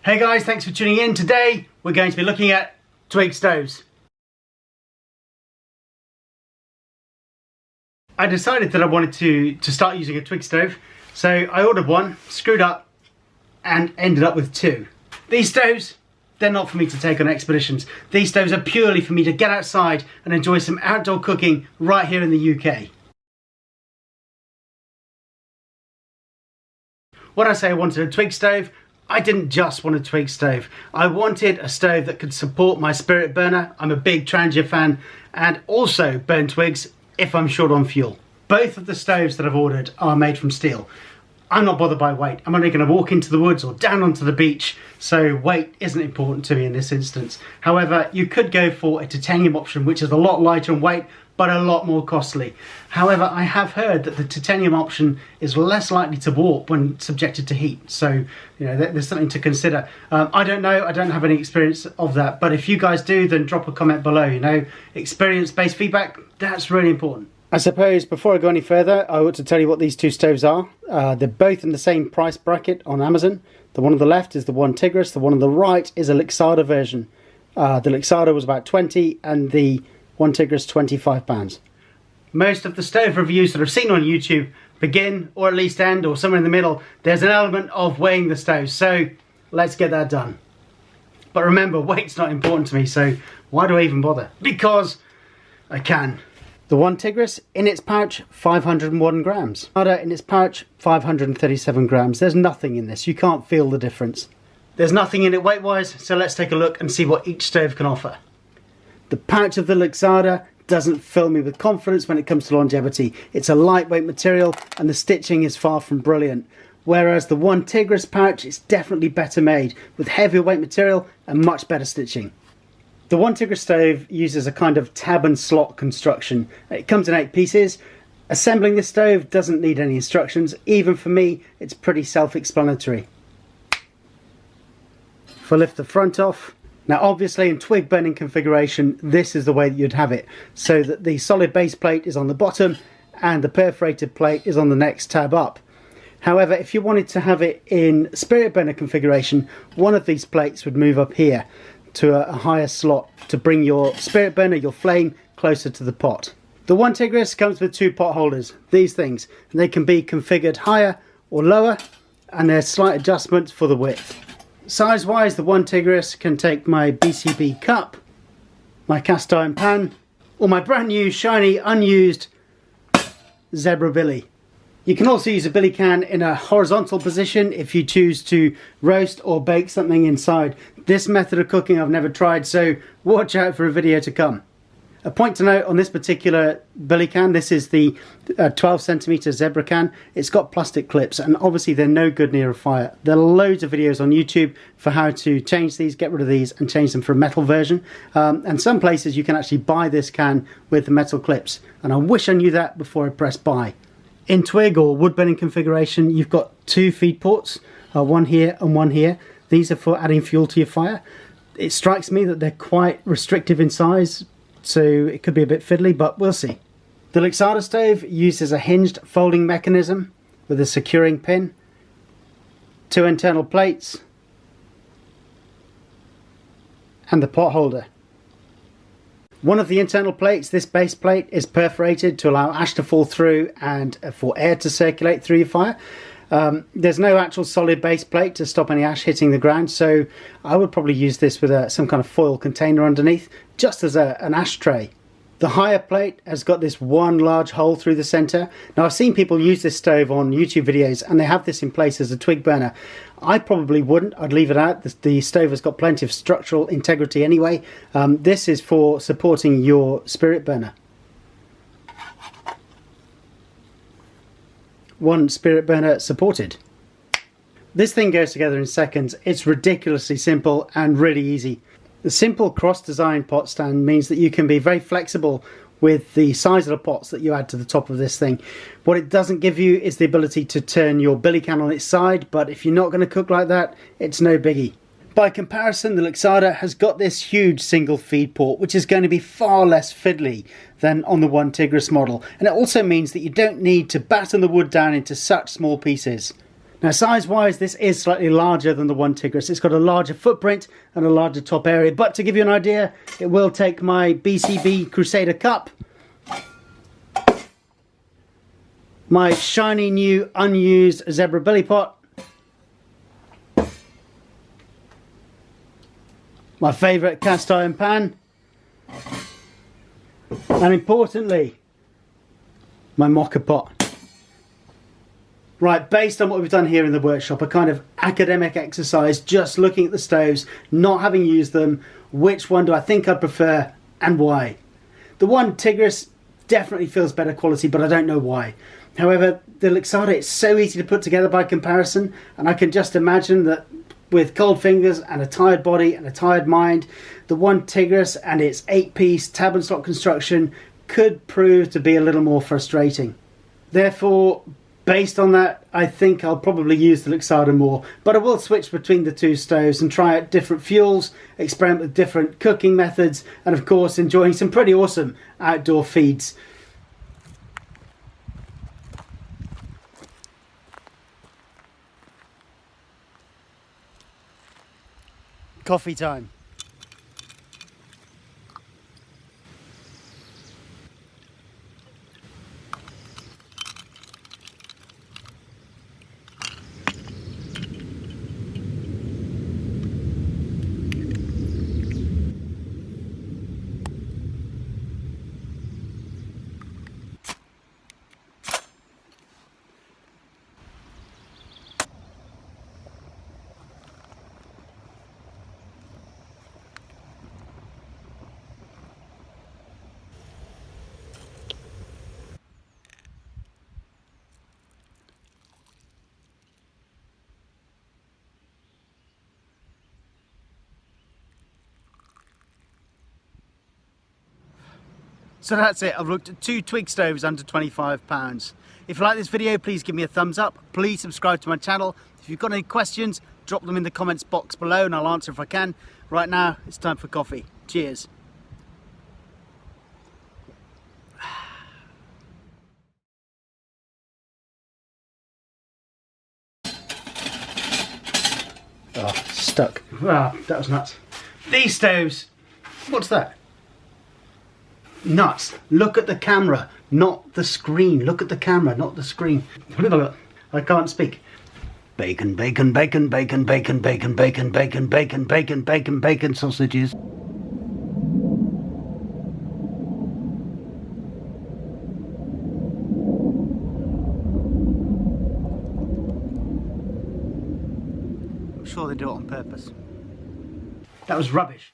Hey guys, thanks for tuning in. Today we're going to be looking at Twig stoves. I decided that I wanted to start using a Twig stove, so I ordered one, screwed up, and ended up with two. These stoves, they're not for me to take on expeditions. These stoves are purely for me to get outside and enjoy some outdoor cooking right here in the UK. When I say I wanted a Twig stove, I didn't just want a Twig stove. I wanted a stove that could support my spirit burner. I'm a big Trangia fan, and also burn twigs if I'm short on fuel. Both of the stoves that I've ordered are made from steel. I'm not bothered by weight. I'm only going to walk into the woods or down onto the beach, so weight isn't important to me in this instance. However, you could go for a titanium option, which is a lot lighter in weight, but a lot more costly. However, I have heard that the titanium option is less likely to warp when subjected to heat. So, you know, there's something to consider. I don't know, I don't have any experience of that, but if you guys do, then drop a comment below, you know. Experience-based feedback, that's really important. I suppose before I go any further, I ought to tell you what these two stoves are. They're both in the same price bracket on Amazon. The one on the left is the OneTigris, the one on the right is a Lixada version. The Lixada was about 20 and the OneTigris £25. Most of the stove reviews that I've seen on YouTube begin, or at least end, or somewhere in the middle. There's an element of weighing the stove, so let's get that done. But remember, weight's not important to me, so why do I even bother? Because I can. The OneTigris, in its pouch, 501 grams. Lixada in its pouch, 537 grams. There's nothing in this, you can't feel the difference. There's nothing in it weight-wise, so let's take a look and see what each stove can offer. The pouch of the Lixada doesn't fill me with confidence when it comes to longevity. It's a lightweight material and the stitching is far from brilliant. Whereas the OneTigris pouch is definitely better made with heavier weight material and much better stitching. The OneTigris stove uses a kind of tab and slot construction. It comes in 8 pieces. Assembling this stove doesn't need any instructions. Even for me, it's pretty self-explanatory. If I lift the front off, now obviously in twig burning configuration, this is the way that you'd have it, so that the solid base plate is on the bottom and the perforated plate is on the next tab up. However, if you wanted to have it in spirit burner configuration, one of these plates would move up here to a higher slot to bring your spirit burner, your flame, closer to the pot. The OneTigris comes with 2 pot holders, these things, and they can be configured higher or lower, and there's slight adjustments for the width. Size wise, the OneTigris can take my BCB cup, my cast iron pan, or my brand new shiny unused zebra billy. You can also use a billy can in a horizontal position if you choose to roast or bake something inside. This method of cooking I've never tried, so watch out for a video to come. A point to note on this particular billy can, this is the 12cm zebra can. It's got plastic clips and obviously they're no good near a fire. There are loads of videos on YouTube for how to change these, get rid of these and change them for a metal version. And some places you can actually buy this can with the metal clips. And I wish I knew that before I pressed buy. In twig or wood burning configuration, you've got 2 feed ports, one here and one here. These are for adding fuel to your fire. It strikes me that they're quite restrictive in size, so it could be a bit fiddly, but we'll see. The Lixada stove uses a hinged folding mechanism with a securing pin, 2 internal plates, and the pot holder. One of the internal plates, this base plate, is perforated to allow ash to fall through and for air to circulate through your fire. There's no actual solid base plate to stop any ash hitting the ground, so I would probably use this with some kind of foil container underneath, just as an ashtray. The higher plate has got this one large hole through the centre. Now I've seen people use this stove on YouTube videos and they have this in place as a twig burner. I probably wouldn't, I'd leave it out. The stove has got plenty of structural integrity anyway. This is for supporting your spirit burner. One spirit burner supported. This thing goes together in seconds. It's ridiculously simple and really easy. The simple cross-design pot stand means that you can be very flexible with the size of the pots that you add to the top of this thing. What it doesn't give you is the ability to turn your billy can on its side, but if you're not going to cook like that, it's no biggie. By comparison, the Lixada has got this huge single feed port, which is going to be far less fiddly than on the OneTigris model, and it also means that you don't need to batten the wood down into such small pieces. Now size-wise, this is slightly larger than the OneTigris. It's got a larger footprint and a larger top area. But to give you an idea, it will take my BCB Crusader cup, my shiny new unused zebra billy pot, my favourite cast iron pan, and importantly, my mocha pot. Right, based on what we've done here in the workshop, a kind of academic exercise, just looking at the stoves, not having used them, which one do I think I'd prefer and why? The OneTigris definitely feels better quality, but I don't know why. However, the Lixada is so easy to put together by comparison, and I can just imagine that with cold fingers and a tired body and a tired mind, the OneTigris and its 8-piece tab and slot construction could prove to be a little more frustrating. Therefore, based on that, I think I'll probably use the Lixada more, but I will switch between the two stoves and try out different fuels, experiment with different cooking methods, and of course enjoying some pretty awesome outdoor feeds. Coffee time. So that's it. I've looked at 2 Twig stoves under £25. If you like this video, please give me a thumbs up. Please subscribe to my channel. If you've got any questions, drop them in the comments box below and I'll answer if I can. Right now, it's time for coffee. Cheers. Oh, stuck. Wow, that was nuts. These stoves, what's that? Nuts. Look at the camera, not the screen. Look at the camera, not the screen. I can't speak. Bacon, bacon, bacon, bacon, bacon, bacon, bacon, bacon, bacon, bacon, bacon, bacon sausages. I'm sure they do it on purpose. That was rubbish.